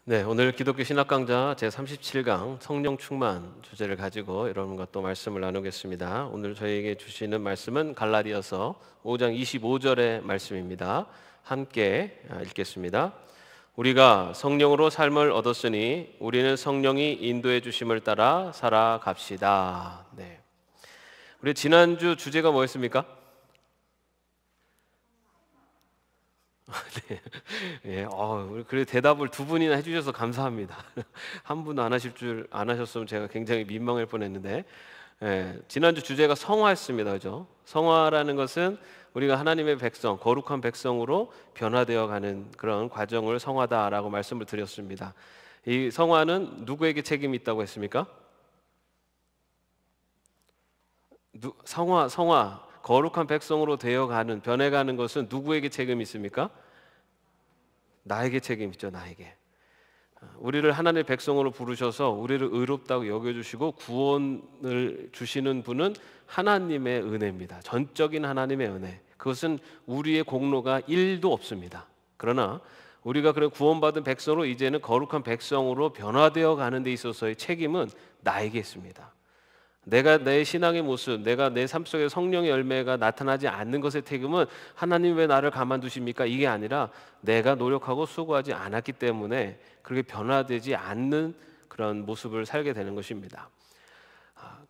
네, 오늘 기독교 신학 강좌 제37강 성령 충만 주제를 가지고 여러분과 또 말씀을 나누겠습니다. 오늘 저희에게 주시는 말씀은 갈라디아서 5장 25절의 말씀입니다. 함께 읽겠습니다. 우리가 성령으로 삶을 얻었으니 우리는 성령이 인도해 주심을 따라 살아갑시다. 네. 우리 지난주 주제가 뭐였습니까? 네. 예, 그래 대답을 두 분이나 해주셔서 감사합니다. 한 분도 안 하셨으면 제가 굉장히 민망할 뻔했는데, 지난주 주제가 성화였습니다, 그죠? 성화라는 것은 우리가 하나님의 백성, 거룩한 백성으로 변화되어가는 그런 과정을 성화다라고 말씀을 드렸습니다. 이 성화는 누구에게 책임이 있다고 했습니까? 성화. 거룩한 백성으로 되어가는, 변해가는 것은 누구에게 책임이 있습니까? 나에게 책임 있죠, 나에게. 우리를 하나님의 백성으로 부르셔서 우리를 의롭다고 여겨주시고 구원을 주시는 분은 하나님의 은혜입니다. 전적인 하나님의 은혜. 그것은 우리의 공로가 1도 없습니다. 그러나 우리가 그런 구원받은 백성으로 이제는 거룩한 백성으로 변화되어 가는 데 있어서의 책임은 나에게 있습니다. 내가 내 신앙의 모습, 내가 내 삶 속에 성령의 열매가 나타나지 않는 것의 책임은 하나님 왜 나를 가만두십니까? 이게 아니라 내가 노력하고 수고하지 않았기 때문에 그렇게 변화되지 않는 그런 모습을 살게 되는 것입니다.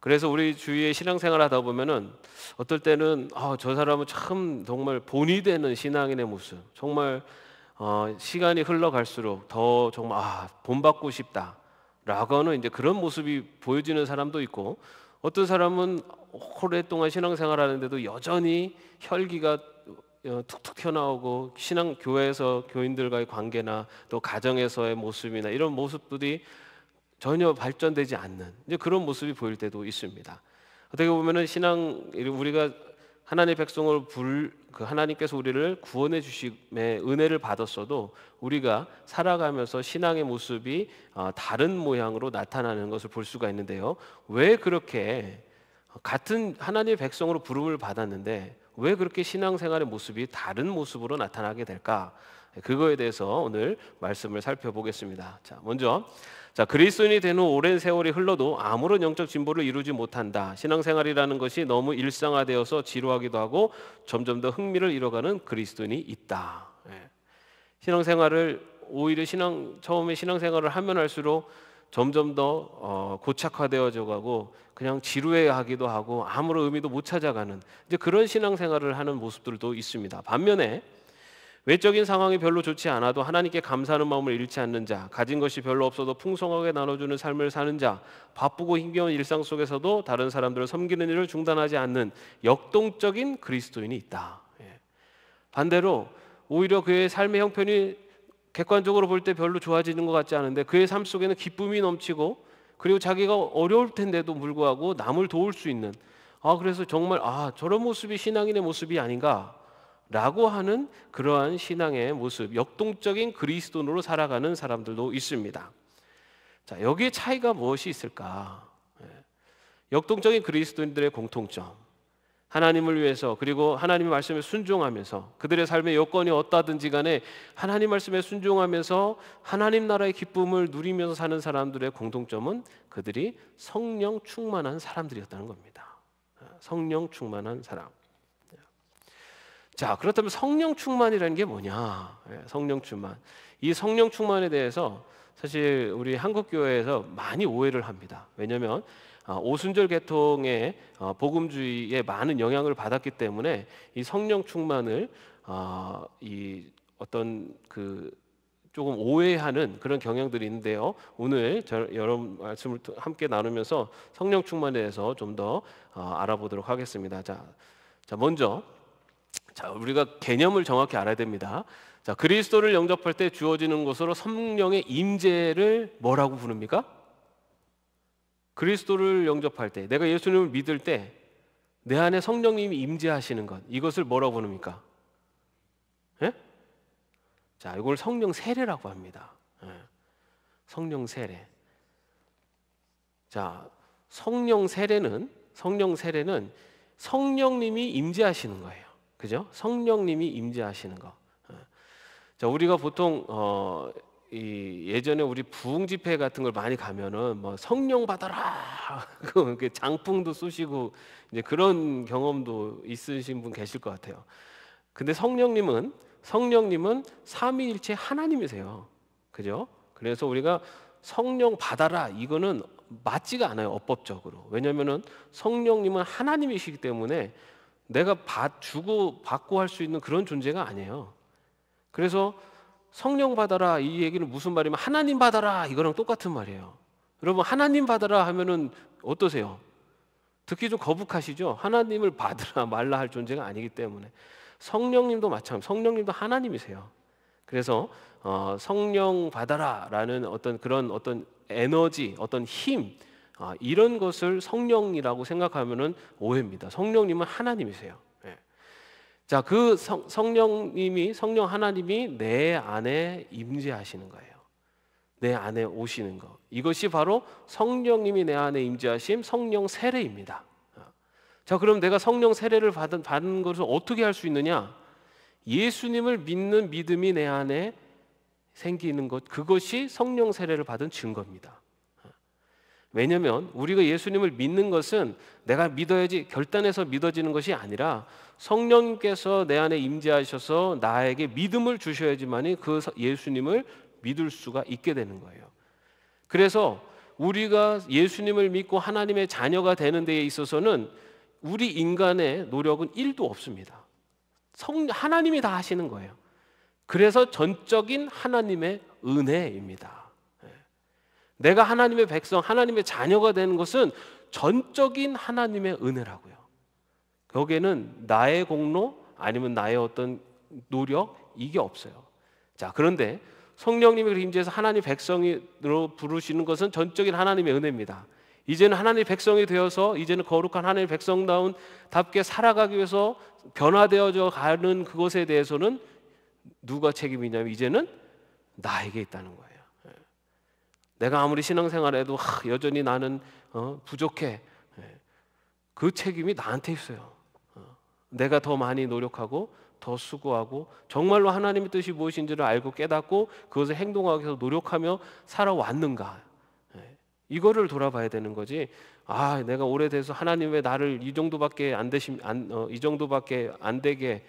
그래서 우리 주위에 신앙생활 하다 보면은 어떨 때는 저 사람은 참 정말 본이 되는 신앙인의 모습, 정말 시간이 흘러갈수록 더 정말 본받고 싶다라고는 이제 그런 모습이 보여지는 사람도 있고, 어떤 사람은 오랫동안 신앙생활하는데도 여전히 혈기가 툭툭 튀어나오고 교회에서 교인들과의 관계나 또 가정에서의 모습이나 이런 모습들이 전혀 발전되지 않는 이제 그런 모습이 보일 때도 있습니다. 어떻게 보면은 우리가 하나님의 백성을 하나님께서 우리를 구원해 주심의 은혜를 받았어도 우리가 살아가면서 신앙의 모습이 다른 모양으로 나타나는 것을 볼 수가 있는데요. 왜 그렇게 같은 하나님의 백성으로 부름을 받았는데 왜 그렇게 신앙생활의 모습이 다른 모습으로 나타나게 될까? 그거에 대해서 오늘 말씀을 살펴보겠습니다. 자, 먼저 그리스도인이 된 후 오랜 세월이 흘러도 아무런 영적 진보를 이루지 못한다. 신앙생활이라는 것이 너무 일상화되어서 지루하기도 하고 점점 더 흥미를 잃어가는 그리스도인이 있다. 신앙생활을 오히려 처음에 신앙생활을 하면 할수록 점점 더 고착화되어져 가고 그냥 지루해하기도 하고 아무런 의미도 못 찾아가는 이제 그런 신앙생활을 하는 모습들도 있습니다. 반면에 외적인 상황이 별로 좋지 않아도 하나님께 감사하는 마음을 잃지 않는 자, 가진 것이 별로 없어도 풍성하게 나눠주는 삶을 사는 자, 바쁘고 힘겨운 일상 속에서도 다른 사람들을 섬기는 일을 중단하지 않는 역동적인 그리스도인이 있다. 반대로 오히려 그의 삶의 형편이 객관적으로 볼 때 별로 좋아지는 것 같지 않은데 그의 삶 속에는 기쁨이 넘치고 그리고 자기가 어려울 텐데도 불구하고 남을 도울 수 있는 그래서 정말 저런 모습이 신앙인의 모습이 아닌가 라고 하는 그러한 신앙의 모습, 역동적인 그리스도인으로 살아가는 사람들도 있습니다. 자, 여기에 차이가 무엇이 있을까? 역동적인 그리스도인들의 공통점, 하나님을 위해서 그리고 하나님의 말씀에 순종하면서 그들의 삶의 여건이 어떠하든지 간에 하나님 말씀에 순종하면서 하나님 나라의 기쁨을 누리면서 사는 사람들의 공통점은 그들이 성령 충만한 사람들이었다는 겁니다. 성령 충만한 사람. 자, 그렇다면 성령 충만이라는 게 뭐냐? 성령 충만. 이 성령 충만에 대해서 사실 우리 한국 교회에서 많이 오해를 합니다. 왜냐하면 오순절 계통의 복음주의에 많은 영향을 받았기 때문에 이 성령 충만을 이 어떤 조금 오해하는 그런 경향들이 있는데요. 오늘 여러분 말씀을 함께 나누면서 성령 충만에 대해서 좀 더 알아보도록 하겠습니다. 자, 먼저. 우리가 개념을 정확히 알아야 됩니다. 자, 그리스도를 영접할 때 주어지는 것으로 성령의 임재를 뭐라고 부릅니까? 그리스도를 영접할 때, 내가 예수님을 믿을 때 내 안에 성령님이 임재하시는 것, 이것을 뭐라고 부릅니까? 자, 이걸 성령 세례라고 합니다. 성령 세례. 자, 성령 세례는 성령님이 임재하시는 거예요. 그죠? 성령님이 임재하시는 거. 자, 우리가 보통 예전에 우리 부흥 집회 같은 걸 많이 가면은 뭐 성령 받아라 그 장풍도 쏘시고 이제 그런 경험도 있으신 분 계실 것 같아요. 근데 성령님은 삼위일체 하나님이세요. 그죠? 그래서 우리가 성령 받아라 이거는 맞지가 않아요, 어법적으로. 왜냐면은 성령님은 하나님이시기 때문에 내가 주고 받고 할 수 있는 그런 존재가 아니에요. 그래서 성령 받아라 이 얘기는 무슨 말이면 하나님 받아라 이거랑 똑같은 말이에요. 여러분 하나님 받아라 하면은 어떠세요? 듣기 좀 거북하시죠? 하나님을 받으라 말라 할 존재가 아니기 때문에. 성령님도 마찬가지. 성령님도 하나님이세요. 그래서 성령 받아라라는 어떤 에너지, 어떤 힘 이런 것을 성령이라고 생각하면은 오해입니다. 성령님은 하나님이세요. 예. 자, 그 성령 하나님이 내 안에 임재하시는 거예요. 내 안에 오시는 것. 이것이 바로 성령님이 내 안에 임재하심 성령 세례입니다. 자, 그럼 내가 성령 세례를 받은 것을 어떻게 할 수 있느냐? 예수님을 믿는 믿음이 내 안에 생기는 것, 그것이 성령 세례를 받은 증거입니다. 왜냐하면 우리가 예수님을 믿는 것은 내가 믿어야지 결단해서 믿어지는 것이 아니라 성령님께서 내 안에 임재하셔서 나에게 믿음을 주셔야지만이 그 예수님을 믿을 수가 있게 되는 거예요. 그래서 우리가 예수님을 믿고 하나님의 자녀가 되는 데에 있어서는 우리 인간의 노력은 1도 없습니다. 하나님이 다 하시는 거예요. 그래서 전적인 하나님의 은혜입니다. 내가 하나님의 백성, 하나님의 자녀가 되는 것은 전적인 하나님의 은혜라고요. 거기에는 나의 공로 아니면 나의 어떤 노력 이게 없어요. 자, 그런데 성령님의 임재해서 하나님 백성으로 부르시는 것은 전적인 하나님의 은혜입니다. 이제는 하나님의 백성이 되어서 이제는 거룩한 하나님의 백성다운 답게 살아가기 위해서 변화되어져 가는 그것에 대해서는 누가 책임이냐면 이제는 나에게 있다는 거예요. 내가 아무리 신앙생활해도 여전히 나는 부족해. 그 책임이 나한테 있어요. 내가 더 많이 노력하고 더 수고하고 정말로 하나님의 뜻이 무엇인지를 알고 깨닫고 그것을 행동하기 위해서 노력하며 살아왔는가, 이거를 돌아봐야 되는 거지. 내가 오래돼서 하나님 왜 나를 이 정도밖에 안 되게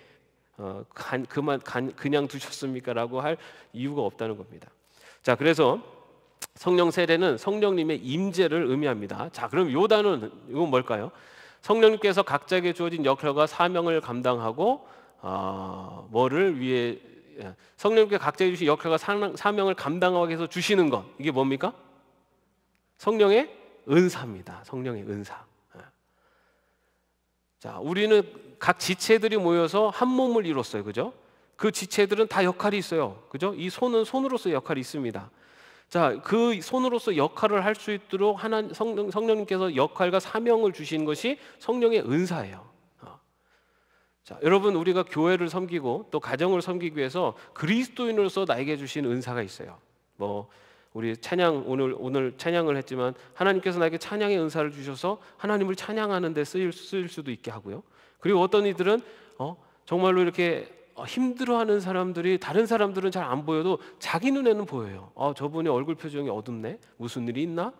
그냥 두셨습니까? 라고 할 이유가 없다는 겁니다. 자, 그래서 성령 세례는 성령님의 임재를 의미합니다. 자, 그럼 요단은 이건 뭘까요? 성령님께서 각자에게 주어진 역할과 사명을 감당하고 뭐를 위해 성령님께 각자에게 주신 역할과 사명을 감당하기 위해서 주시는 것, 이게 뭡니까? 성령의 은사입니다. 성령의 은사. 자, 우리는 각 지체들이 모여서 한 몸을 이뤘어요. 그죠? 그 지체들은 다 역할이 있어요. 그죠? 이 손은 손으로서 역할이 있습니다. 자, 그 손으로서 역할을 할 수 있도록 성령님께서 역할과 사명을 주신 것이 성령의 은사예요. 자, 여러분, 우리가 교회를 섬기고 또 가정을 섬기기 위해서 그리스도인으로서 나에게 주신 은사가 있어요. 뭐 우리 찬양 오늘 찬양을 했지만 하나님께서 나에게 찬양의 은사를 주셔서 하나님을 찬양하는 데 쓰일 수도 있게 하고요. 그리고 어떤 이들은 정말로 이렇게 힘들어하는 사람들이 다른 사람들은 잘 안 보여도 자기 눈에는 보여요. 저분의 얼굴 표정이 어둡네. 무슨 일이 있나?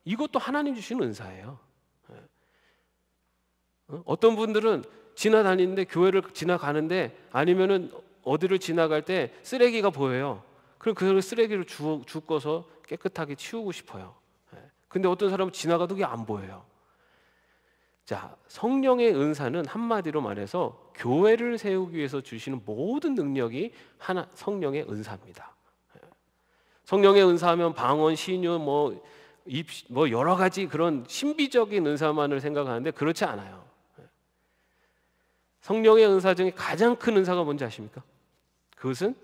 이것도 하나님 주신 은사예요. 어떤 분들은 지나다니는데 교회를 지나가는데 아니면은 어디를 지나갈 때 쓰레기가 보여요. 그럼 그 쓰레기를 주워서 깨끗하게 치우고 싶어요. 근데 어떤 사람은 지나가도 그게 안 보여요. 자, 성령의 은사는 한마디로 말해서 교회를 세우기 위해서 주시는 모든 능력이 성령의 은사입니다. 성령의 은사하면 방언, 신유, 뭐 여러 가지 그런 신비적인 은사만을 생각하는데 그렇지 않아요. 성령의 은사 중에 가장 큰 은사가 뭔지 아십니까? 그것은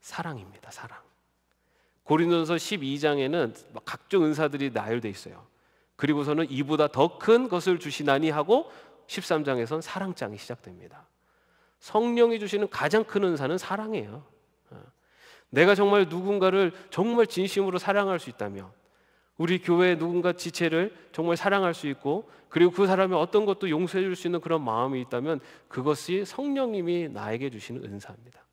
사랑입니다. 사랑. 고린도전서 12장에는 각종 은사들이 나열되어 있어요. 그리고서는 이보다 더 큰 것을 주시나니 하고 13장에선 사랑장이 시작됩니다. 성령이 주시는 가장 큰 은사는 사랑이에요. 내가 정말 누군가를 정말 진심으로 사랑할 수 있다면, 우리 교회 누군가 지체를 정말 사랑할 수 있고, 그리고 그 사람이 어떤 것도 용서해 줄 수 있는 그런 마음이 있다면 그것이 성령님이 나에게 주시는 은사입니다.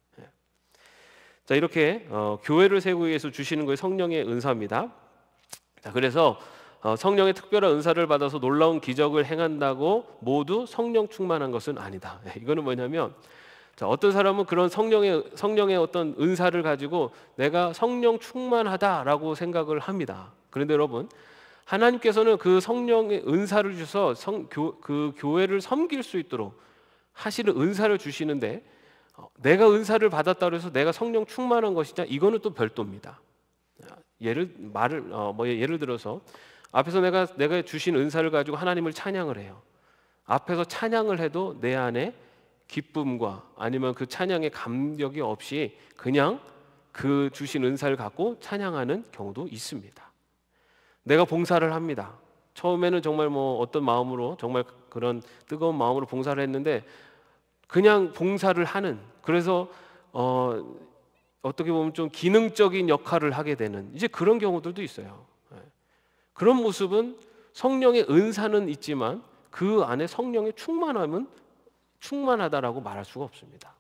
자, 이렇게 교회를 세우기 위해서 주시는 것이 성령의 은사입니다. 자, 그래서 성령의 특별한 은사를 받아서 놀라운 기적을 행한다고 모두 성령 충만한 것은 아니다. 이거는 뭐냐면, 자, 어떤 사람은 그런 성령의 어떤 은사를 가지고 내가 성령 충만하다라고 생각을 합니다. 그런데 여러분, 하나님께서는 그 성령의 은사를 주셔서 그 교회를 섬길 수 있도록 하시는 은사를 주시는데, 내가 은사를 받았다고 해서 내가 성령 충만한 것이냐? 이거는 또 별도입니다. 예를 들어서 앞에서 내가 주신 은사를 가지고 하나님을 찬양을 해요. 앞에서 찬양을 해도 내 안에 기쁨과 아니면 그 찬양의 감격이 없이 그냥 그 주신 은사를 갖고 찬양하는 경우도 있습니다. 내가 봉사를 합니다. 처음에는 정말 어떤 마음으로, 정말 그런 뜨거운 마음으로 봉사를 했는데 그냥 봉사를 하는, 그래서 어떻게 보면 좀 기능적인 역할을 하게 되는 이제 그런 경우들도 있어요. 그런 모습은 성령의 은사는 있지만 그 안에 성령의 충만함은 충만하다라고 말할 수가 없습니다.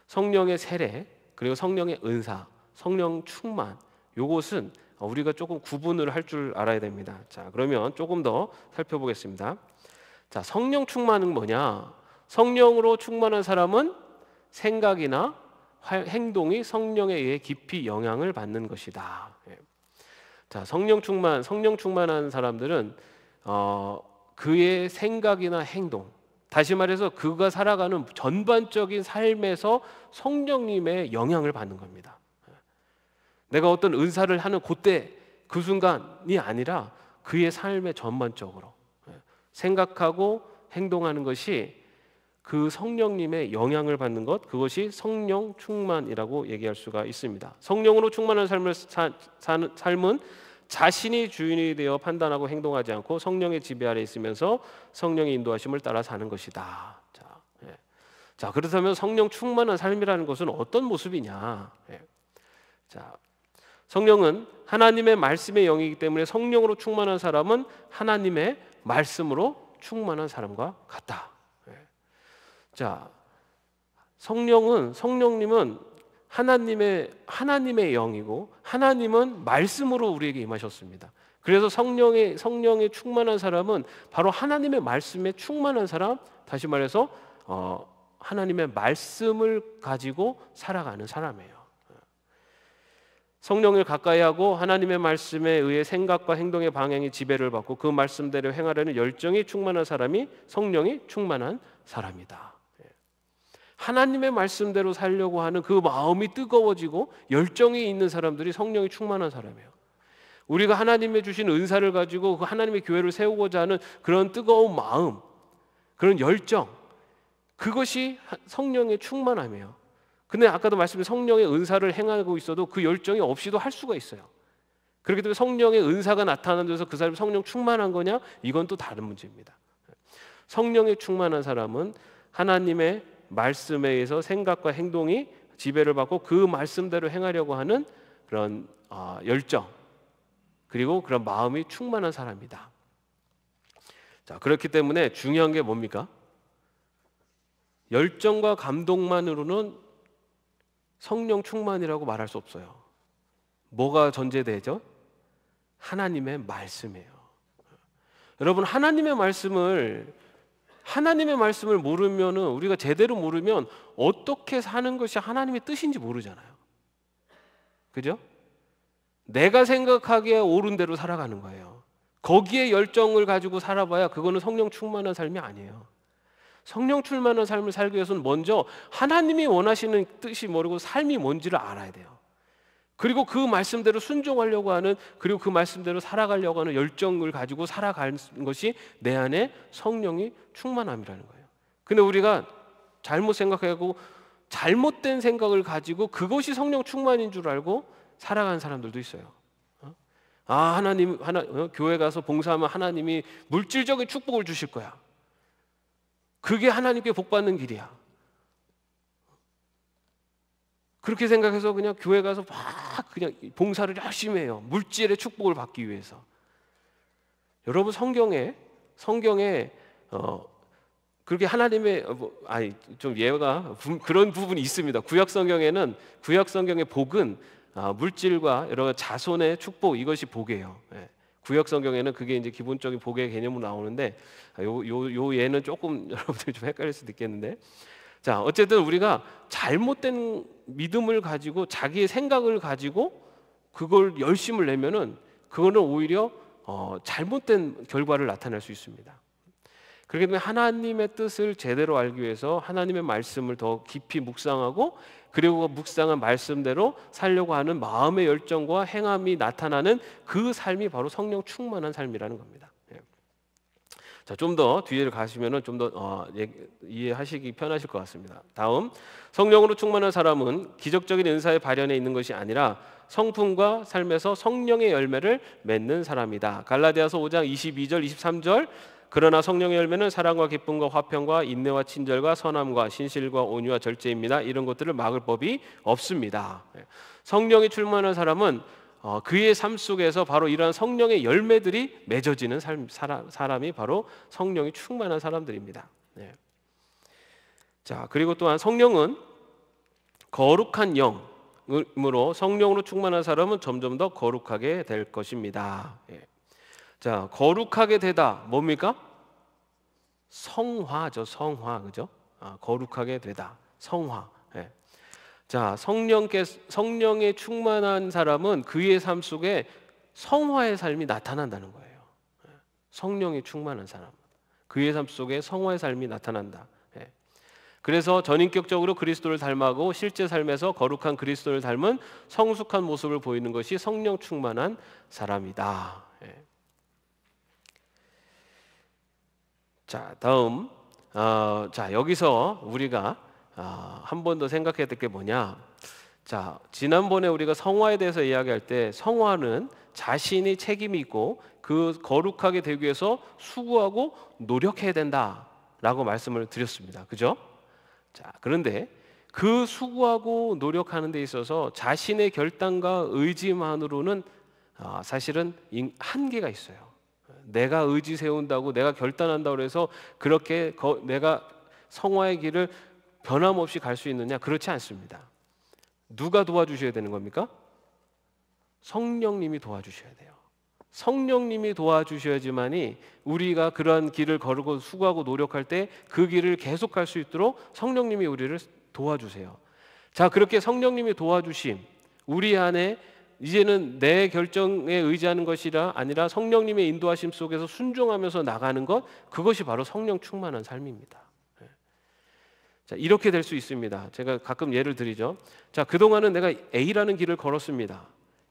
성령의 세례, 그리고 성령의 은사, 성령 충만, 요것은 우리가 조금 구분을 할 줄 알아야 됩니다. 자, 그러면 조금 더 살펴보겠습니다. 자, 성령 충만은 뭐냐? 성령으로 충만한 사람은 생각이나 행동이 성령에 의해 깊이 영향을 받는 것이다. 자, 성령 충만한 사람들은 그의 생각이나 행동, 다시 말해서 그가 살아가는 전반적인 삶에서 성령님의 영향을 받는 겁니다. 내가 어떤 은사를 하는 그때 그 순간이 아니라 그의 삶의 전반적으로 생각하고 행동하는 것이 그 성령님의 영향을 받는 것, 그것이 성령 충만이라고 얘기할 수가 있습니다. 성령으로 충만한 삶을 사는 삶은 자신이 주인이 되어 판단하고 행동하지 않고 성령의 지배 아래 있으면서 성령의 인도하심을 따라 사는 것이다. 자, 그렇다면 성령 충만한 삶이라는 것은 어떤 모습이냐? 자, 성령은 하나님의 말씀의 영이기 때문에 성령으로 충만한 사람은 하나님의 말씀으로 충만한 사람과 같다. 자, 성령님은 하나님의 영이고 하나님은 말씀으로 우리에게 임하셨습니다. 그래서 성령의 충만한 사람은 바로 하나님의 말씀에 충만한 사람, 다시 말해서 하나님의 말씀을 가지고 살아가는 사람이에요. 성령을 가까이하고 하나님의 말씀에 의해 생각과 행동의 방향이 지배를 받고 그 말씀대로 행하려는 열정이 충만한 사람이 성령이 충만한 사람이다. 하나님의 말씀대로 살려고 하는 그 마음이 뜨거워지고 열정이 있는 사람들이 성령이 충만한 사람이에요. 우리가 하나님의 주신 은사를 가지고 그 하나님의 교회를 세우고자 하는 그런 뜨거운 마음, 그런 열정, 그것이 성령의 충만함이에요. 근데 아까도 말씀드린 성령의 은사를 행하고 있어도 그 열정이 없이도 할 수가 있어요. 그렇기 때문에 성령의 은사가 나타나면서 그 사람이 성령 충만한 거냐? 이건 또 다른 문제입니다. 성령의 충만한 사람은 하나님의 말씀에 의해서 생각과 행동이 지배를 받고 그 말씀대로 행하려고 하는 그런 열정, 그리고 그런 마음이 충만한 사람이다. 자, 그렇기 때문에 중요한 게 뭡니까? 열정과 감동만으로는 성령 충만이라고 말할 수 없어요. 뭐가 전제되죠? 하나님의 말씀이에요. 여러분, 하나님의 말씀을 모르면은, 우리가 제대로 모르면 어떻게 사는 것이 하나님의 뜻인지 모르잖아요. 그죠? 내가 생각하기에 옳은 대로 살아가는 거예요. 거기에 열정을 가지고 살아봐야 그거는 성령 충만한 삶이 아니에요. 성령 충만한 삶을 살기 위해서는 먼저 하나님이 원하시는 뜻이 뭐고 삶이 뭔지를 알아야 돼요. 그리고 그 말씀대로 순종하려고 하는, 그리고 그 말씀대로 살아가려고 하는 열정을 가지고 살아가는 것이 내 안에 성령이 충만함이라는 거예요. 근데 우리가 잘못 생각하고 잘못된 생각을 가지고 그것이 성령 충만인 줄 알고 살아가는 사람들도 있어요. 교회 가서 봉사하면 하나님이 물질적인 축복을 주실 거야. 그게 하나님께 복 받는 길이야. 그렇게 생각해서 그냥 교회 가서 막 그냥 봉사를 열심히 해요. 물질의 축복을 받기 위해서. 여러분, 성경에 그렇게 하나님의 좀 예가 그런 부분이 있습니다. 구약 성경의 복은 물질과 여러 자손의 축복, 이것이 복이에요. 예. 구약 성경에는 그게 이제 기본적인 복의 개념으로 나오는데 요 예는 조금 여러분들이 좀 헷갈릴 수도 있겠는데, 자 어쨌든 우리가 잘못된 믿음을 가지고 자기의 생각을 가지고 그걸 열심을 내면은 그거는 오히려 잘못된 결과를 나타낼 수 있습니다. 그렇기 때문에 하나님의 뜻을 제대로 알기 위해서 하나님의 말씀을 더 깊이 묵상하고, 그리고 묵상한 말씀대로 살려고 하는 마음의 열정과 행함이 나타나는 그 삶이 바로 성령 충만한 삶이라는 겁니다. 자, 좀 더 뒤에 가시면은 좀 더 이해하시기 편하실 것 같습니다. 다음, 성령으로 충만한 사람은 기적적인 은사의 발현에 있는 것이 아니라 성품과 삶에서 성령의 열매를 맺는 사람이다. 갈라디아서 5장 22절 23절, 그러나 성령의 열매는 사랑과 기쁨과 화평과 인내와 친절과 선함과 신실과 온유와 절제입니다. 이런 것들을 막을 법이 없습니다. 성령이 충만한 사람은 그의 삶 속에서 바로 이러한 성령의 열매들이 맺어지는 사람이 바로 성령이 충만한 사람들입니다. 자, 그리고 또한 성령은 거룩한 영으로, 성령으로 충만한 사람은 점점 더 거룩하게 될 것입니다. 자, 거룩하게 되다 뭡니까? 성화죠, 성화. 그죠? 거룩하게 되다, 성화. 자, 성령에 충만한 사람은 그의 삶 속에 성화의 삶이 나타난다는 거예요. 성령에 충만한 사람, 그의 삶 속에 성화의 삶이 나타난다. 그래서 전인격적으로 그리스도를 닮아고 실제 삶에서 거룩한 그리스도를 닮은 성숙한 모습을 보이는 것이 성령 충만한 사람이다. 자, 다음, 자 여기서 우리가 한 번 더 생각해야 될 게 뭐냐? 자, 지난번에 우리가 성화에 대해서 이야기할 때 성화는 자신이 책임이 있고 그 거룩하게 되기 위해서 수고하고 노력해야 된다라고 말씀을 드렸습니다. 그죠? 자, 그런데 그 수고하고 노력하는 데 있어서 자신의 결단과 의지만으로는 사실은 한계가 있어요. 내가 의지 세운다고, 내가 결단한다고 해서 그렇게 내가 성화의 길을 변함없이 갈 수 있느냐? 그렇지 않습니다. 누가 도와주셔야 되는 겁니까? 성령님이 도와주셔야 돼요. 성령님이 도와주셔야지만이 우리가 그러한 길을 걸고 수고하고 노력할 때 그 길을 계속 갈 수 있도록 성령님이 우리를 도와주세요. 자, 그렇게 성령님이 도와주심, 우리 안에 이제는 내 결정에 의지하는 것이라 아니라 성령님의 인도하심 속에서 순종하면서 나가는 것, 그것이 바로 성령 충만한 삶입니다. 자, 이렇게 될 수 있습니다. 제가 가끔 예를 드리죠. 자, 그동안은 내가 A라는 길을 걸었습니다.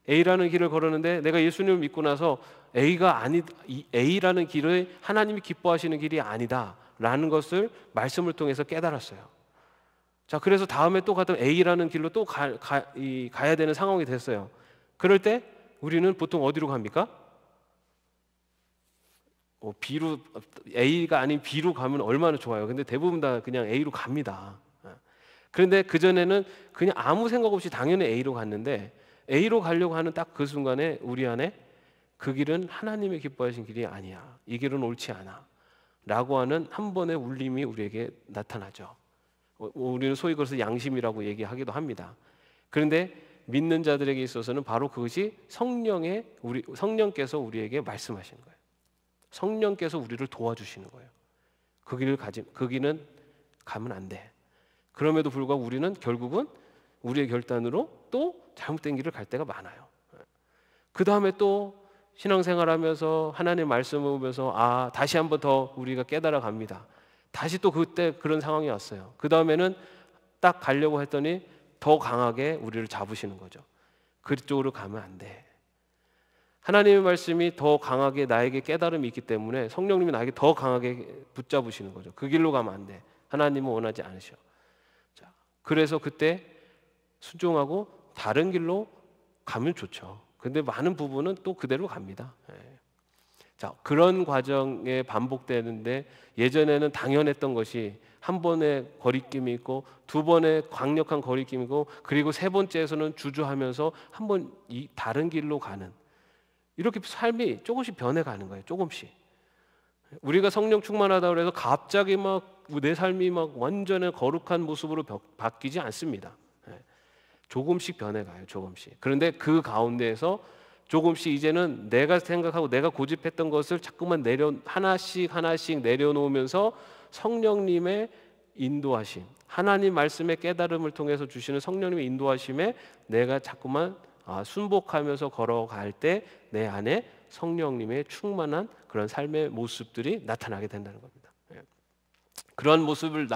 A라는 길을 걸었는데 내가 예수님을 믿고 나서 A라는 길을 하나님이 기뻐하시는 길이 아니다라는 것을 말씀을 통해서 깨달았어요. 자, 그래서 다음에 또 가던 A라는 길로 또 가야 되는 상황이 됐어요. 그럴 때 우리는 보통 어디로 갑니까? B로, A가 아닌 B로 가면 얼마나 좋아요. 근데 대부분 다 그냥 A로 갑니다. 그런데 그전에는 그냥 아무 생각 없이 당연히 A로 갔는데, A로 가려고 하는 딱 그 순간에 우리 안에 그 길은 하나님의 기뻐하신 길이 아니야, 이 길은 옳지 않아 라고 하는 한 번의 울림이 우리에게 나타나죠. 우리는 소위 그것을 양심이라고 얘기하기도 합니다. 그런데 믿는 자들에게 있어서는 바로 그것이 성령께서 우리에게 말씀하시는 거예요. 성령께서 우리를 도와주시는 거예요. 그 길은 가면 안 돼. 그럼에도 불구하고 우리는 결국은 우리의 결단으로 또 잘못된 길을 갈 때가 많아요. 그 다음에 또 신앙생활하면서 하나님의 말씀을 보면서 다시 한번 더 우리가 깨달아 갑니다. 다시 또 그때 그런 상황이 왔어요. 그 다음에는 딱 가려고 했더니 더 강하게 우리를 잡으시는 거죠. 그쪽으로 가면 안 돼. 하나님의 말씀이 더 강하게 나에게 깨달음이 있기 때문에 성령님이 나에게 더 강하게 붙잡으시는 거죠. 그 길로 가면 안 돼. 하나님은 원하지 않으셔. 자, 그래서 그때 순종하고 다른 길로 가면 좋죠. 근데 많은 부분은 또 그대로 갑니다. 자, 그런 과정에 반복되는데, 예전에는 당연했던 것이 한 번의 거리낌이 있고 두 번의 강력한 거리낌이 있고, 그리고 세 번째에서는 주저하면서 한 번 이 다른 길로 가는, 이렇게 삶이 조금씩 변해가는 거예요. 조금씩. 우리가 성령 충만하다고 해서 갑자기 막 내 삶이 막 완전히 거룩한 모습으로 바뀌지 않습니다. 예. 조금씩 변해가요. 조금씩. 그런데 그 가운데에서 조금씩 이제는 내가 생각하고 내가 고집했던 것을 자꾸만 하나씩 하나씩 내려놓으면서 성령님의 인도하심, 하나님 말씀의 깨달음을 통해서 주시는 성령님의 인도하심에 내가 자꾸만 순복하면서 걸어갈 때 내 안에 성령님의 충만한 그런 삶의 모습들이 나타나게 된다는 겁니다. 예. 그런 모습을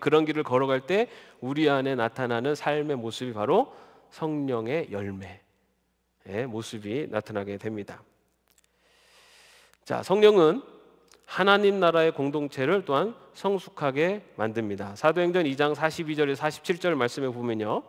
그런 길을 걸어갈 때 우리 안에 나타나는 삶의 모습이 바로 성령의 열매의 모습이 나타나게 됩니다. 자, 성령은 하나님 나라의 공동체를 또한 성숙하게 만듭니다. 사도행전 2장 42절에서 47절 말씀에 보면요,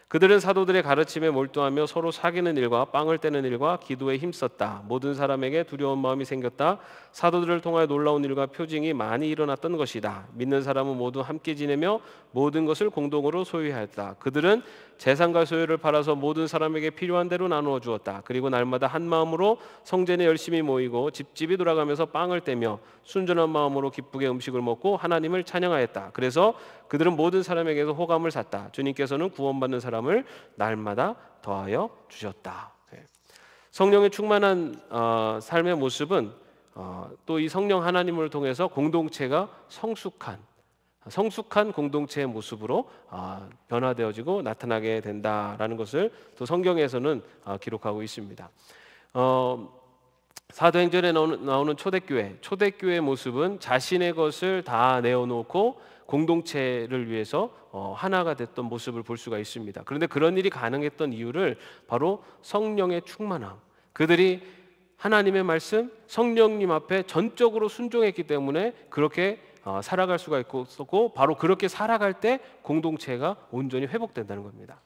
그들은 사도들의 가르침에 몰두하며 서로 사귀는 일과 빵을 떼는 일과 기도에 힘썼다. 모든 사람에게 두려운 마음이 생겼다. 사도들을 통하여 놀라운 일과 표징이 많이 일어났던 것이다. 믿는 사람은 모두 함께 지내며 모든 것을 공동으로 소유하였다. 그들은 재산과 소유를 팔아서 모든 사람에게 필요한 대로 나누어 주었다. 그리고 날마다 한 마음으로 성전에 열심히 모이고 집집이 돌아가면서 빵을 떼며 순전한 마음으로 기쁘게 음식을 먹고 하나님을 찬양하였다. 그래서 그들은 모든 사람에게서 호감을 샀다. 주님께서는 구원받는 사람을 날마다 더하여 주셨다. 성령의 충만한 삶의 모습은 또 이 성령 하나님을 통해서 공동체가 성숙한 공동체의 모습으로 변화되어지고 나타나게 된다라는 것을 또 성경에서는 기록하고 있습니다. 사도행전에 나오는 초대교회의 모습은 자신의 것을 다 내어놓고 공동체를 위해서 하나가 됐던 모습을 볼 수가 있습니다. 그런데 그런 일이 가능했던 이유를 바로 성령의 충만함, 그들이 하나님의 말씀, 성령님 앞에 전적으로 순종했기 때문에 그렇게 살아갈 수가 있었고, 바로 그렇게 살아갈 때 공동체가 온전히 회복된다는 겁니다.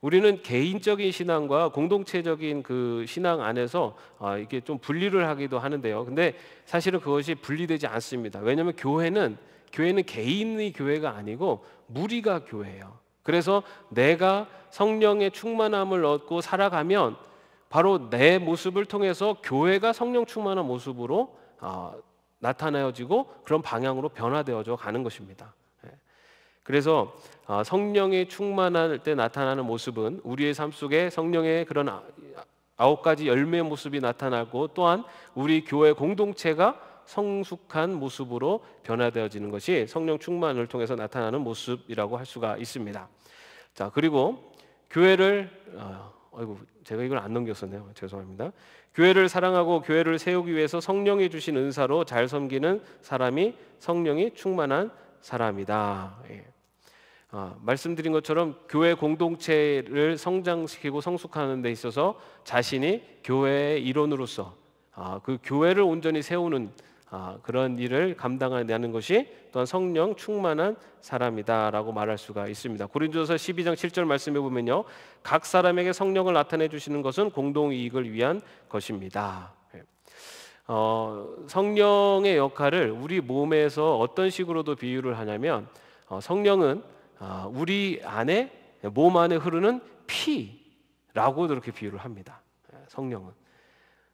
우리는 개인적인 신앙과 공동체적인 그 신앙 안에서 이게 좀 분리를 하기도 하는데요. 근데 사실은 그것이 분리되지 않습니다. 왜냐하면 교회는 개인의 교회가 아니고 무리가 교회예요. 그래서 내가 성령의 충만함을 얻고 살아가면 바로 내 모습을 통해서 교회가 성령 충만한 모습으로 나타내어지고 그런 방향으로 변화되어져 가는 것입니다. 그래서 성령이 충만할 때 나타나는 모습은 우리의 삶 속에 성령의 그런 9가지 열매의 모습이 나타나고, 또한 우리 교회 공동체가 성숙한 모습으로 변화되어지는 것이 성령 충만을 통해서 나타나는 모습이라고 할 수가 있습니다. 자, 그리고 교회를 제가 이걸 안 넘겼었네요. 죄송합니다. 교회를 사랑하고 교회를 세우기 위해서 성령이 주신 은사로 잘 섬기는 사람이 성령이 충만한 사람이다. 말씀드린 것처럼 교회 공동체를 성장시키고 성숙하는 데 있어서 자신이 교회의 일원으로서 그 교회를 온전히 세우는 그런 일을 감당하는 것이 또한 성령 충만한 사람이다라고 말할 수가 있습니다. 고린도서 12장 7절 말씀에 보면요, 각 사람에게 성령을 나타내 주시는 것은 공동 이익을 위한 것입니다. 성령의 역할을 우리 몸에서 어떤 식으로도 비유를 하냐면, 성령은 우리 안에, 몸 안에 흐르는 피라고 그렇게 비유를 합니다.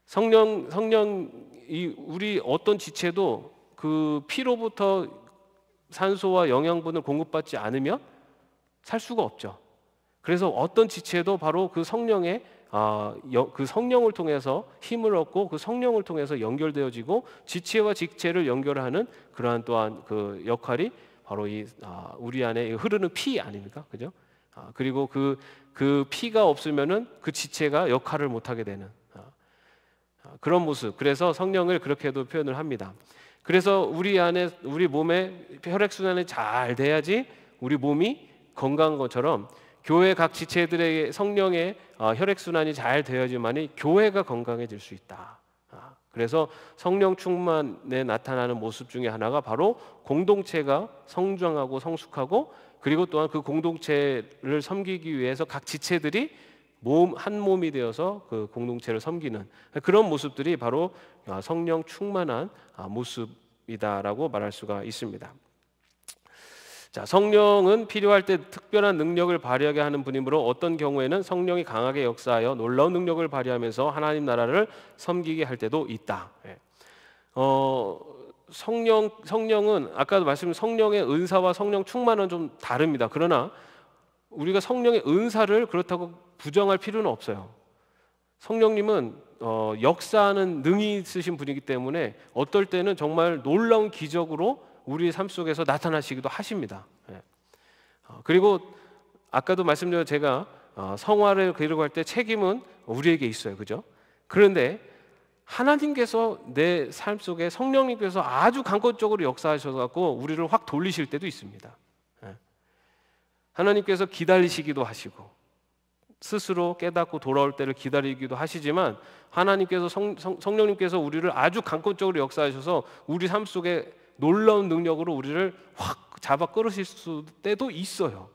성령이 우리 어떤 지체도 그 피로부터 산소와 영양분을 공급받지 않으면 살 수가 없죠. 그래서 어떤 지체도 바로 그 성령의 그 성령을 통해서 힘을 얻고 그 성령을 통해서 연결되어지고 지체와 지체를 연결하는 그러한 또한 그 역할이 바로 이 우리 안에 흐르는 피 아닙니까? 그죠? 그리고 그 피가 없으면은 그 지체가 역할을 못하게 되는 그런 모습. 그래서 성령을 그렇게도 표현을 합니다. 그래서 우리 안에, 우리 몸에 혈액 순환이 잘 돼야지 우리 몸이 건강한 것처럼 교회 각 지체들의 성령의 혈액 순환이 잘 되어야지만이 교회가 건강해질 수 있다. 그래서 성령 충만에 나타나는 모습 중에 하나가 바로 공동체가 성장하고 성숙하고, 그리고 또한 그 공동체를 섬기기 위해서 각 지체들이 한 몸이 되어서 그 공동체를 섬기는 그런 모습들이 바로 성령 충만한 모습이다라고 말할 수가 있습니다. 자, 성령은 필요할 때 특별한 능력을 발휘하게 하는 분이므로 어떤 경우에는 성령이 강하게 역사하여 놀라운 능력을 발휘하면서 하나님 나라를 섬기게 할 때도 있다. 성령은 아까도 말씀드린 성령의 은사와 성령 충만은 좀 다릅니다. 그러나 우리가 성령의 은사를 그렇다고 부정할 필요는 없어요. 성령님은 역사하는 능이 있으신 분이기 때문에 어떨 때는 정말 놀라운 기적으로 우리의 삶 속에서 나타나시기도 하십니다. 그리고 아까도 말씀드린 제가 성화를 기록할 때 책임은 우리에게 있어요. 그죠? 그런데 하나님께서 내 삶 속에 성령님께서 아주 강권적으로 역사하셔서 갖고 우리를 확 돌리실 때도 있습니다. 하나님께서 기다리시기도 하시고 스스로 깨닫고 돌아올 때를 기다리기도 하시지만 하나님께서 성령님께서 우리를 아주 강권적으로 역사하셔서 우리 삶 속에 놀라운 능력으로 우리를 확 잡아 끌으실 때도 있어요.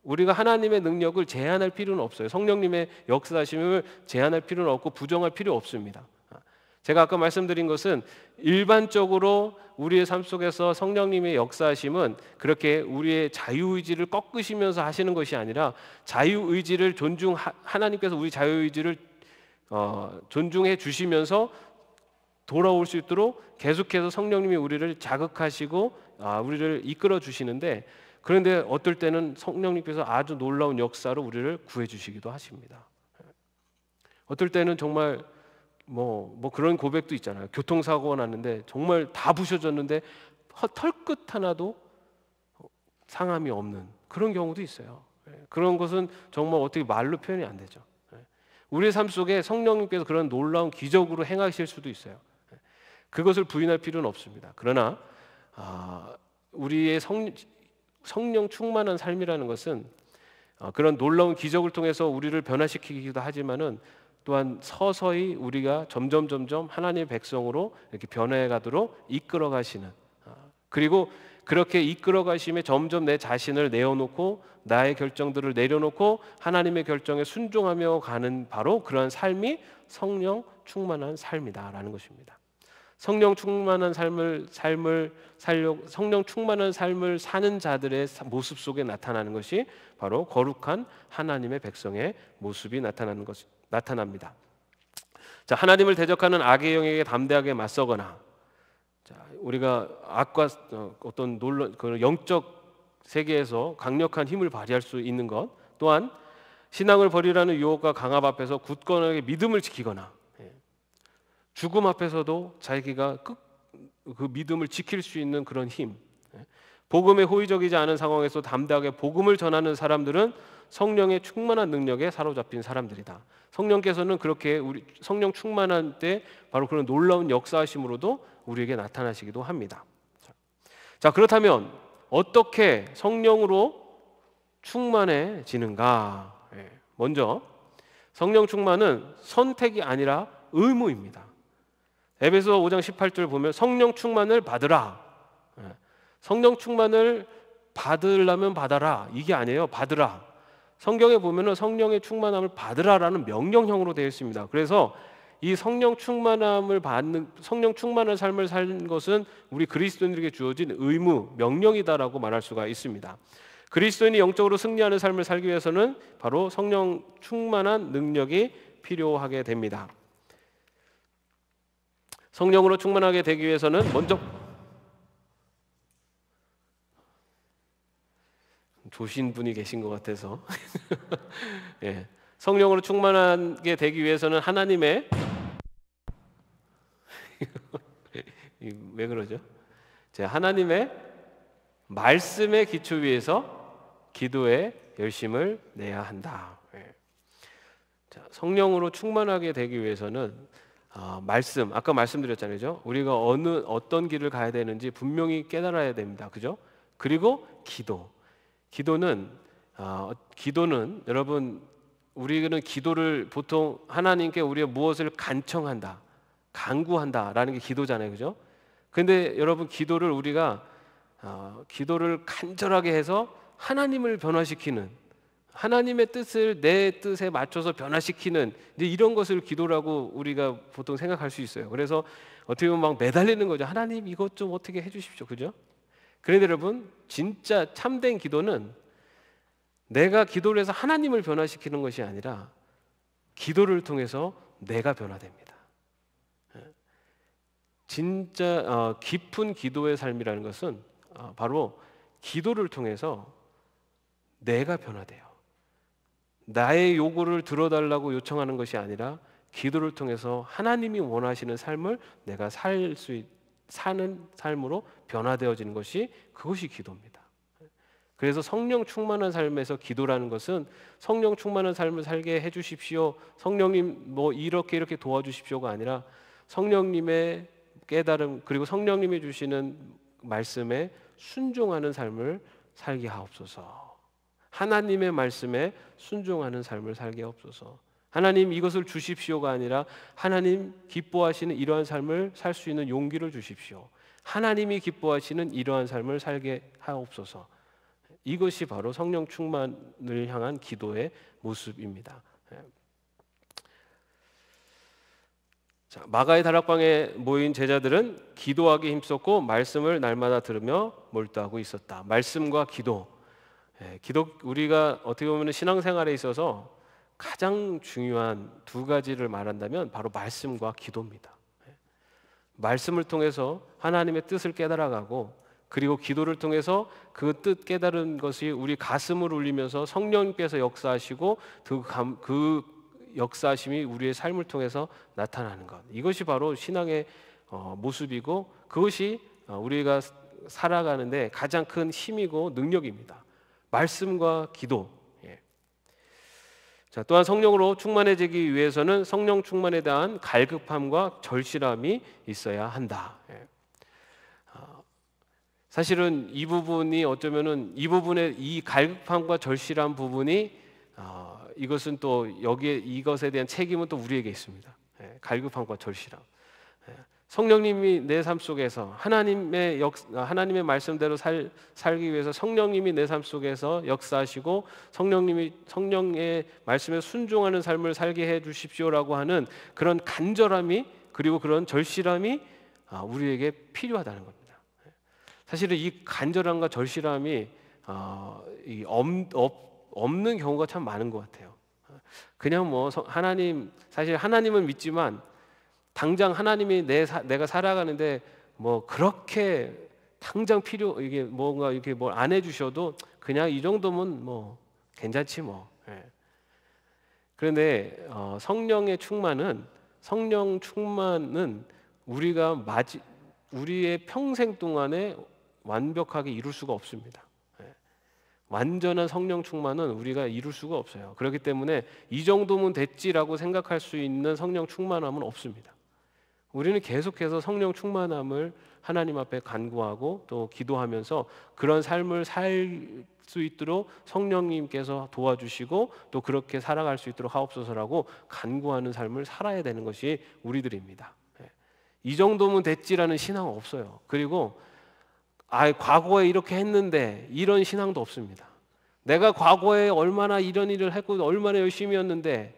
우리가 하나님의 능력을 제한할 필요는 없어요. 성령님의 역사하심을 제한할 필요는 없고 부정할 필요 없습니다. 제가 아까 말씀드린 것은 일반적으로 우리의 삶 속에서 성령님의 역사하심은 그렇게 우리의 자유의지를 꺾으시면서 하시는 것이 아니라 자유의지를 하나님께서 우리 자유의지를 존중해 주시면서 돌아올 수 있도록 계속해서 성령님이 우리를 자극하시고 우리를 이끌어 주시는데, 그런데 어떨 때는 성령님께서 아주 놀라운 역사로 우리를 구해 주시기도 하십니다. 어떨 때는 정말 뭐 그런 고백도 있잖아요. 교통사고가 났는데 정말 다 부셔졌는데 털끝 하나도 상함이 없는 그런 경우도 있어요. 그런 것은 정말 어떻게 말로 표현이 안 되죠. 우리의 삶 속에 성령님께서 그런 놀라운 기적으로 행하실 수도 있어요. 그것을 부인할 필요는 없습니다. 그러나 우리의 성령 충만한 삶이라는 것은 그런 놀라운 기적을 통해서 우리를 변화시키기도 하지만은 또한 서서히 우리가 점점 하나님의 백성으로 이렇게 변해가도록 이끌어 가시는, 그리고 그렇게 이끌어 가심에 점점 내 자신을 내어놓고 나의 결정들을 내려놓고 하나님의 결정에 순종하며 가는 바로 그러한 삶이 성령 충만한 삶이다라는 것입니다. 성령 충만한 삶을 사는 자들의 모습 속에 나타나는 것이 바로 거룩한 하나님의 백성의 모습이 나타납니다. 자, 하나님을 대적하는 악의 영에게 담대하게 맞서거나, 자, 우리가 악과 어떤 그 영적 세계에서 강력한 힘을 발휘할 수 있는 것, 또한 신앙을 버리라는 유혹과 강압 앞에서 굳건하게 믿음을 지키거나, 죽음 앞에서도 자기가 그 믿음을 지킬 수 있는 그런 힘, 복음에 호의적이지 않은 상황에서 담대하게 복음을 전하는 사람들은 성령의 충만한 능력에 사로잡힌 사람들이다. 성령께서는 그렇게 우리 성령 충만한 때 바로 그런 놀라운 역사하심으로도 우리에게 나타나시기도 합니다. 자, 그렇다면 어떻게 성령으로 충만해지는가? 먼저 성령 충만은 선택이 아니라 의무입니다. 에베소 5장 18절 보면 성령 충만을 받으라. 성령 충만을 받으려면 받아라, 이게 아니에요. 받으라. 성경에 보면은 성령의 충만함을 받으라라는 명령형으로 되어 있습니다. 그래서 이 성령 충만함을 받는, 성령 충만한 삶을 사는 것은 우리 그리스도인들에게 주어진 의무, 명령이다라고 말할 수가 있습니다. 그리스도인이 영적으로 승리하는 삶을 살기 위해서는 바로 성령 충만한 능력이 필요하게 됩니다. 성령으로 충만하게 되기 위해서는 먼저 조신 분이 계신 것 같아서 예. 성령으로 충만하게 되기 위해서는 하나님의 왜 그러죠? 하나님의 말씀의 기초 위에서 기도에 열심을 내야 한다. 자, 성령으로 충만하게 되기 위해서는 말씀, 아까 말씀드렸잖아요. 우리가 어떤 길을 가야 되는지 분명히 깨달아야 됩니다. 그죠? 그리고 기도는 여러분, 우리는 기도를 보통 하나님께 우리가 무엇을 간청한다, 간구한다라는 게 기도잖아요. 그죠? 근데 여러분, 기도를 우리가 기도를 간절하게 해서 하나님을 변화시키는, 하나님의 뜻을 내 뜻에 맞춰서 변화시키는 이제 이런 것을 기도라고 우리가 보통 생각할 수 있어요. 그래서 어떻게 보면 막 매달리는 거죠. 하나님 이것 좀 어떻게 해주십시오. 그죠? 그런데 여러분, 진짜 참된 기도는 내가 기도를 해서 하나님을 변화시키는 것이 아니라 기도를 통해서 내가 변화됩니다. 진짜 깊은 기도의 삶이라는 것은 바로 기도를 통해서 내가 변화돼요. 나의 요구를 들어달라고 요청하는 것이 아니라 기도를 통해서 하나님이 원하시는 삶을 내가 사는 삶으로 변화되어지는 것이, 그것이 기도입니다. 그래서 성령 충만한 삶에서 기도라는 것은 성령 충만한 삶을 살게 해주십시오, 성령님 뭐 이렇게 도와주십시오가 아니라 성령님의 깨달음, 그리고 성령님이 주시는 말씀에 순종하는 삶을 살게 하옵소서. 하나님의 말씀에 순종하는 삶을 살게 하옵소서. 하나님 이것을 주십시오가 아니라 하나님 기뻐하시는 이러한 삶을 살 수 있는 용기를 주십시오. 하나님이 기뻐하시는 이러한 삶을 살게 하옵소서. 이것이 바로 성령 충만을 향한 기도의 모습입니다. 자, 마가의 다락방에 모인 제자들은 기도하기 힘썼고 말씀을 날마다 들으며 몰두하고 있었다. 말씀과 기도. 기도, 우리가 어떻게 보면 신앙생활에 있어서 가장 중요한 두 가지를 말한다면 바로 말씀과 기도입니다. 말씀을 통해서 하나님의 뜻을 깨달아가고, 그리고 기도를 통해서 그 뜻 깨달은 것이 우리 가슴을 울리면서 성령님께서 역사하시고 그 역사하심이 우리의 삶을 통해서 나타나는 것, 이것이 바로 신앙의 모습이고, 그것이 우리가 살아가는데 가장 큰 힘이고 능력입니다. 말씀과 기도. 자, 또한 성령으로 충만해지기 위해서는 성령 충만에 대한 갈급함과 절실함이 있어야 한다. 사실은 이 부분이 어쩌면은 이 부분의 이 갈급함과 절실한 부분이 이것은 또 여기에 이것에 대한 책임은 또 우리에게 있습니다. 갈급함과 절실함. 성령님이 내 삶 속에서 하나님의 말씀대로 살기 위해서 성령님이 내 삶 속에서 역사하시고 성령의 말씀에 순종하는 삶을 살게 해 주십시오라고 하는 그런 간절함이, 그리고 그런 절실함이 우리에게 필요하다는 겁니다. 사실은 이 간절함과 절실함이 없는 경우가 참 많은 것 같아요. 그냥 뭐 사실 하나님은 믿지만 당장 하나님이 내가 살아가는데 뭐 그렇게 당장 이게 뭔가 이렇게 뭘 안 해주셔도 그냥 이 정도면 뭐 괜찮지 뭐. 그런데 성령 충만은 우리의 평생 동안에 완벽하게 이룰 수가 없습니다. 완전한 성령 충만은 우리가 이룰 수가 없어요. 그렇기 때문에 이 정도면 됐지라고 생각할 수 있는 성령 충만함은 없습니다. 우리는 계속해서 성령 충만함을 하나님 앞에 간구하고 또 기도하면서 그런 삶을 살 수 있도록 성령님께서 도와주시고 또 그렇게 살아갈 수 있도록 하옵소서라고 간구하는 삶을 살아야 되는 것이 우리들입니다. 이 정도면 됐지라는 신앙은 없어요. 그리고 과거에 이렇게 했는데 이런 신앙도 없습니다. 내가 과거에 얼마나 이런 일을 했고 얼마나 열심히 했는데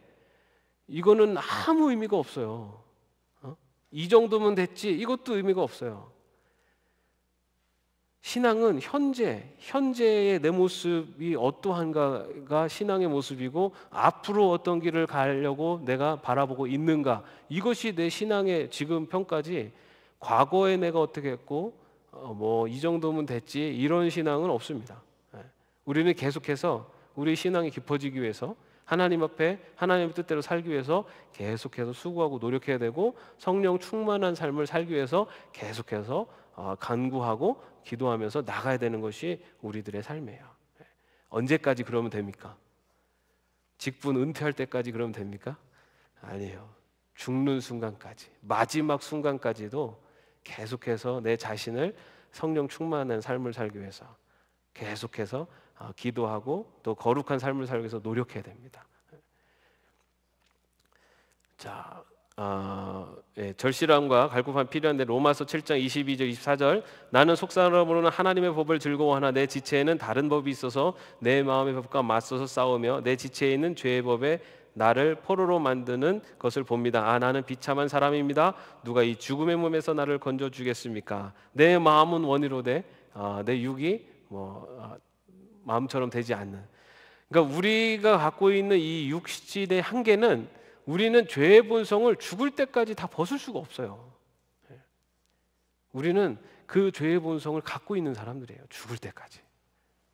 이거는 아무 의미가 없어요. 이 정도면 됐지 이것도 의미가 없어요. 신앙은 현재의 내 모습이 어떠한가가 신앙의 모습이고, 앞으로 어떤 길을 가려고 내가 바라보고 있는가, 이것이 내 신앙의 지금 평가지, 과거에 내가 어떻게 했고 뭐 이 정도면 됐지 이런 신앙은 없습니다. 우리는 계속해서 우리 신앙이 깊어지기 위해서 하나님 앞에 하나님의 뜻대로 살기 위해서 계속해서 수고하고 노력해야 되고, 성령 충만한 삶을 살기 위해서 계속해서 간구하고 기도하면서 나가야 되는 것이 우리들의 삶이에요. 언제까지 그러면 됩니까? 직분 은퇴할 때까지 그러면 됩니까? 아니에요. 죽는 순간까지, 마지막 순간까지도 계속해서 내 자신을 성령 충만한 삶을 살기 위해서 계속해서 기도하고 또 거룩한 삶을 살기 위해서 노력해야 됩니다. 자, 절실함과 갈급함이 필요한데 로마서 7장 22절 24절 나는 속사람으로는 하나님의 법을 즐거워하나 내 지체에는 다른 법이 있어서 내 마음의 법과 맞서서 싸우며 내 지체에 있는 죄의 법에 나를 포로로 만드는 것을 봅니다. 나는 비참한 사람입니다. 누가 이 죽음의 몸에서 나를 건져주겠습니까? 내 마음은 원이로되 내 육이 마음처럼 되지 않는. 그러니까 우리가 갖고 있는 이 육신의 한계는 우리는 죄의 본성을 죽을 때까지 다 벗을 수가 없어요. 우리는 그 죄의 본성을 갖고 있는 사람들이에요. 죽을 때까지.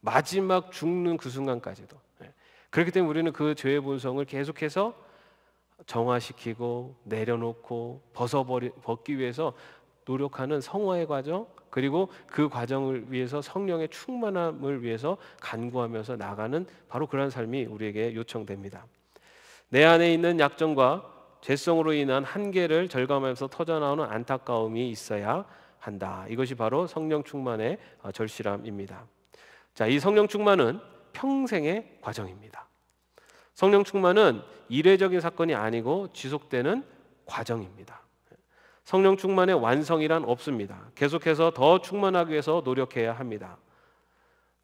마지막 죽는 그 순간까지도. 그렇기 때문에 우리는 그 죄의 본성을 계속해서 정화시키고 내려놓고 벗기 위해서 노력하는 성화의 과정, 그리고 그 과정을 위해서 성령의 충만함을 위해서 간구하면서 나가는 바로 그런 삶이 우리에게 요청됩니다. 내 안에 있는 약점과 죄성으로 인한 한계를 절감하면서 터져나오는 안타까움이 있어야 한다. 이것이 바로 성령 충만의 절실함입니다. 자, 이 성령 충만은 평생의 과정입니다. 성령 충만은 이례적인 사건이 아니고 지속되는 과정입니다. 성령 충만의 완성이란 없습니다. 계속해서 더 충만하기 위해서 노력해야 합니다.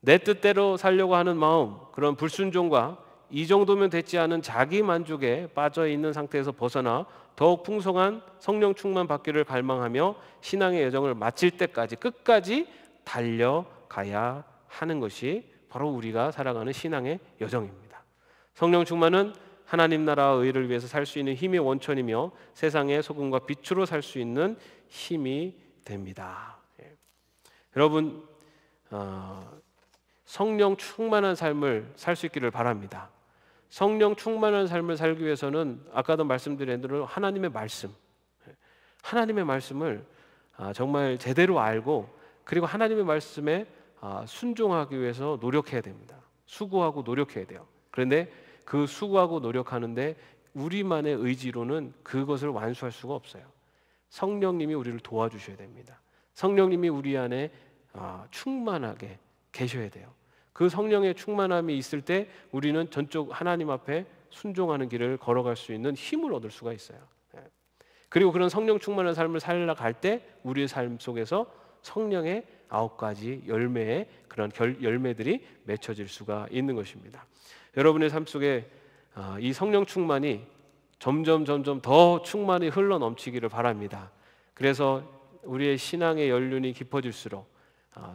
내 뜻대로 살려고 하는 마음, 그런 불순종과 이 정도면 됐지 않은 자기 만족에 빠져 있는 상태에서 벗어나 더욱 풍성한 성령 충만 받기를 갈망하며 신앙의 여정을 마칠 때까지 끝까지 달려가야 하는 것이 바로 우리가 살아가는 신앙의 여정입니다. 성령 충만은 하나님 나라와 의를 위해서 살 수 있는 힘의 원천이며 세상의 소금과 빛으로 살 수 있는 힘이 됩니다. 여러분, 성령 충만한 삶을 살 수 있기를 바랍니다. 성령 충만한 삶을 살기 위해서는 아까도 말씀드린 대로 하나님의 말씀을 정말 제대로 알고, 그리고 하나님의 말씀에 순종하기 위해서 노력해야 됩니다. 수고하고 노력해야 돼요. 그런데 그 수고하고 노력하는데 우리만의 의지로는 그것을 완수할 수가 없어요. 성령님이 우리를 도와주셔야 됩니다. 성령님이 우리 안에 충만하게 계셔야 돼요. 그 성령의 충만함이 있을 때 우리는 전적 하나님 앞에 순종하는 길을 걸어갈 수 있는 힘을 얻을 수가 있어요. 그리고 그런 성령 충만한 삶을 살아갈 때 우리의 삶 속에서 성령의 9가지 열매의 그런 열매들이 맺혀질 수가 있는 것입니다. 여러분의 삶 속에 이 성령 충만이 점점 더 충만히 흘러 넘치기를 바랍니다. 그래서 우리의 신앙의 연륜이 깊어질수록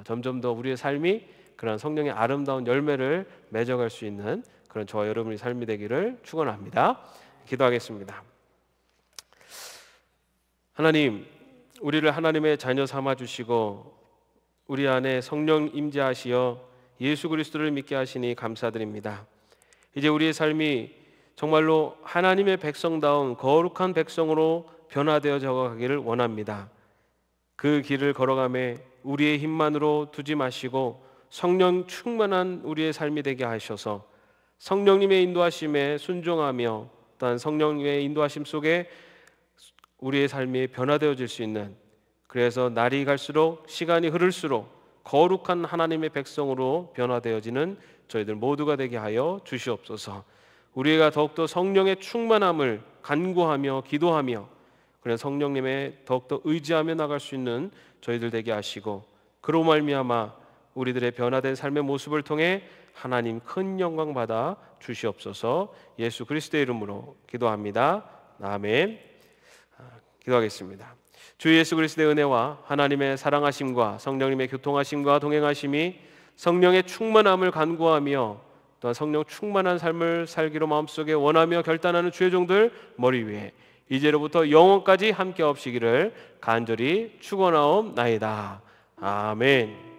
점점 더 우리의 삶이 그런 성령의 아름다운 열매를 맺어갈 수 있는 그런 저와 여러분의 삶이 되기를 축원합니다. 기도하겠습니다. 하나님, 우리를 하나님의 자녀 삼아 주시고 우리 안에 성령 임재하시어 예수 그리스도를 믿게 하시니 감사드립니다. 이제 우리의 삶이 정말로 하나님의 백성다운 거룩한 백성으로 변화되어져 가기를 원합니다. 그 길을 걸어가며 우리의 힘만으로 두지 마시고 성령 충만한 우리의 삶이 되게 하셔서 성령님의 인도하심에 순종하며 또한 성령님의 인도하심 속에 우리의 삶이 변화되어질 수 있는, 그래서 날이 갈수록 시간이 흐를수록 거룩한 하나님의 백성으로 변화되어지는 저희들 모두가 되게 하여 주시옵소서. 우리가 더욱더 성령의 충만함을 간구하며 기도하며 그런 성령님의 더욱더 의지하며 나갈 수 있는 저희들 되게 하시고, 그로 말미암아 우리들의 변화된 삶의 모습을 통해 하나님 큰 영광 받아 주시옵소서. 예수 그리스도의 이름으로 기도합니다. 아멘. 기도하겠습니다. 주 예수 그리스도의 은혜와 하나님의 사랑하심과 성령님의 교통하심과 동행하심이 성령의 충만함을 간구하며 또한 성령 충만한 삶을 살기로 마음속에 원하며 결단하는 주의 종들 머리 위에 이제로부터 영원까지 함께 없으시기를 간절히 축원하옵나이다. 아멘.